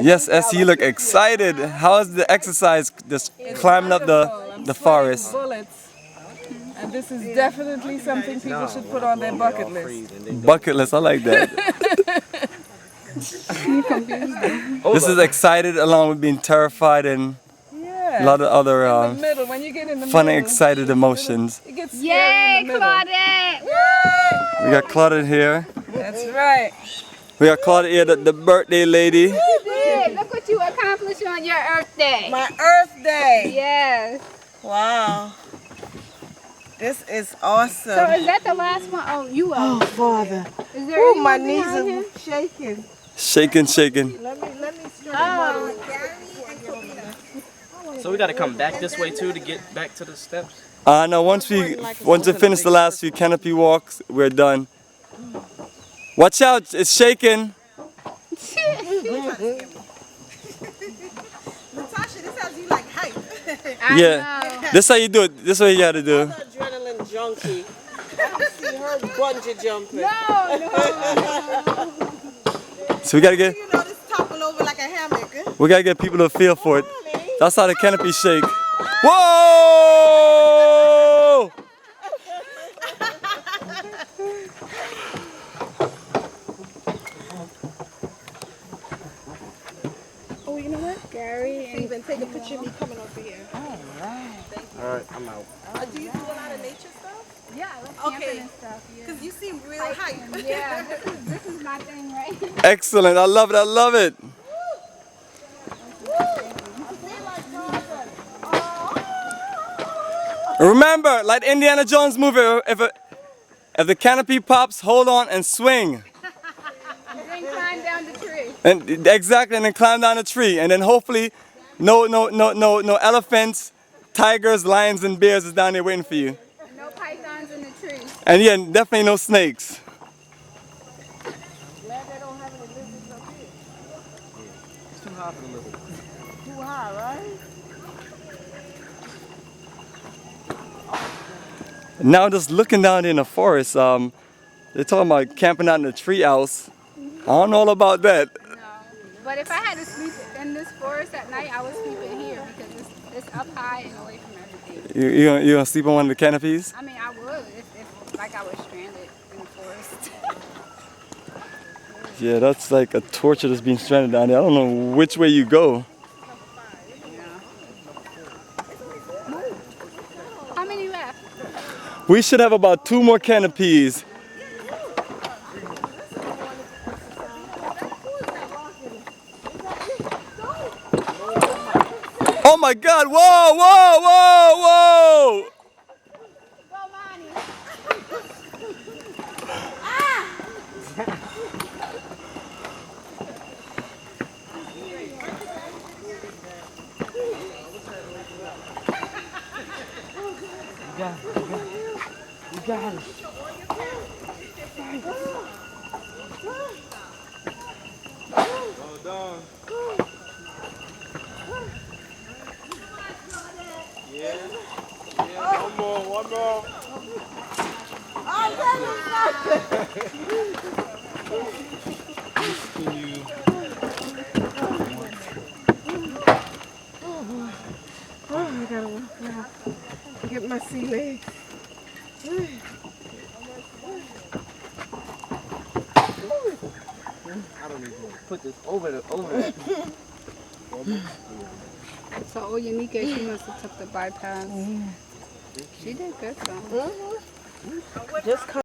Yes, Essie, you look excited. How is the exercise just climbing up the forest? Bullets. And this is definitely something people should put on their bucket list. Bucket list, I like that. This is excited along with being terrified and a lot of other When you get in the fun and middle, excited emotions. it gets scary in the middle. Claudette! We got Claudette here. That's right. We got Claudette here, the birthday lady. You did! Look what you accomplished on your Earth Day. My Earth Day. Yes. Wow. This is awesome. So is that the last one? Oh, you are. Oh, Father. Is there Ooh, my anyone knees behind are him? shaking. Shaking, shaking. Let me stretch my So we gotta come back this way too to get back to the steps? No, once we finish the last few canopy walks, we're done. Watch out, it's shaking. Natasha, this has you like hype. Yeah, this how you do it. This is what you gotta do. I'm an adrenaline junkie. I don't see her bungee jumping. No. So we gotta get You know, this topple over like a hammock. people to feel for it. That's how the canopy shake. Whoa! Oh, you know what? Gary and Even take a picture of me coming over here. Alright, I'm out. Do you do a lot of nature stuff? yeah, let's Okay. and stuff. Yeah. Because you seem real hype. Yeah, this is my thing, right? Excellent, I love it, I love it. Remember, like Indiana Jones movie, if the canopy pops, hold on and swing. And then climb down the tree. And exactly, and then climb down a tree, and then hopefully, no elephants, tigers, lions, and bears is down there waiting for you. No pythons in the tree. And yeah, definitely no snakes. Glad they don't have any lizards up here. It's too high for the lizard. Too high, right? Now just looking down in the forest, they're talking about camping out in the tree house. I don't know all about that. No. But if I had to sleep in this forest at night, I would sleep in here because it's up high and away from everything. You gonna sleep on one of the canopies? I mean, I would if like I was stranded in the forest. Yeah, that's like a torture that's being stranded down there. I don't know which way you go. How many left? We should have about 2 more canopies. Oh my God, whoa, whoa, whoa, whoa! Go, Monty. You got it. Well done. Yeah. One more. Oh, I gotta walk out. Get my sea legs. I don't even put this over the. So Oyanika, she must have took the bypass. She did good though. Just come.